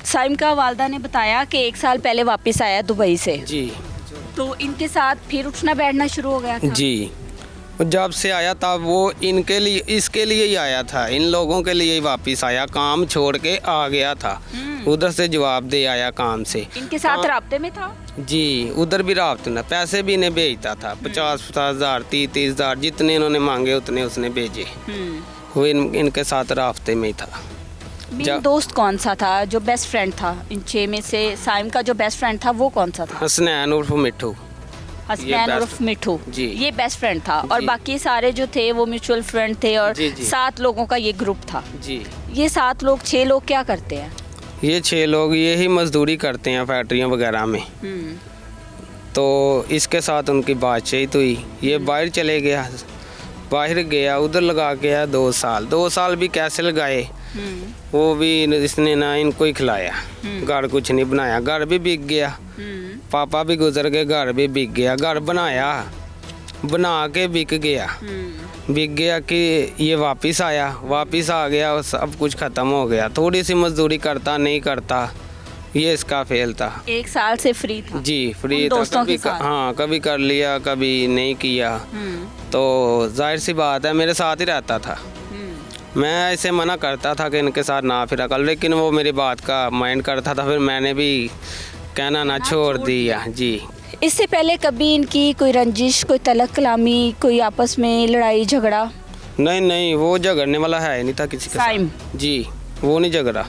साइम का वालदा ने बताया कि 1 साल पहले वापस आया दुबई से, जी तो इनके साथ फिर उठना बैठना शुरू हो गया था। जी। जब से आया तब वो इनके लिए इसके लिए ही आया था, इन लोगों के लिए ही वापस आया, काम छोड़ के आ गया था, उधर से जवाब दे आया काम से। इनके साथ राब्ते में था। जी उधर भी राब्ते में, पैसे भी इन्हें भेजता था, 50-50 हज़ार 30-30 हज़ार जितने इन्होंने मांगे उतने उसने भेजे। वो इनके साथ राब्ते में ही था। मेन दोस्त कौन सा था जो बेस्ट फ्रेंड था इन 6 में से? साइम का जो बेस्ट फ्रेंड था वो कौन सा था? हसनैन उर्फ मिट्ठू। हसनैन उर्फ मिठू, जी। ये बेस्ट फ्रेंड था और जी। बाकी सारे जो थे वो म्यूचुअल फ्रेंड थे और जी, जी। 7 लोगों का ये ग्रुप था। जी ये 7 लोग 6 लोग क्या करते हैं? ये 6 लोग यही मजदूरी करते हैं फैक्ट्रियों वगैरह में। तो इसके साथ उनकी बातचीत हुई, ये बाहर चले गया, बाहर गया उधर लगा के आया 2 साल। 2 साल भी कैसे लगाए, वो भी इसने ना इनको ही खिलाया, घर कुछ नहीं बनाया, घर भी बिक गया, पापा भी गुजर गए, घर भी बिक गया। घर बनाया, बना के बिक गया कि ये वापस आया, वापस आ गया और सब कुछ ख़त्म हो गया। थोड़ी सी मजदूरी करता नहीं करता, ये इसका फेल था। 1 साल से फ्री था। जी फ्री उन था, दोस्तों कभी के साथ। हाँ कभी कर लिया कभी नहीं किया। तो जाहिर सी बात है मेरे साथ ही रहता था, मैं ऐसे मना करता था कि इनके साथ ना फिरा कर, लेकिन वो मेरी बात का माइंड करता था, फिर मैंने भी कहना ना छोड़ दिया। जी इससे पहले कभी इनकी कोई रंजिश, कोई तलक कलामी, कोई आपस में लड़ाई झगड़ा? नहीं वो झगड़ने वाला है ही नहीं था किसी के साइम? साथ। जी वो नहीं झगड़ा,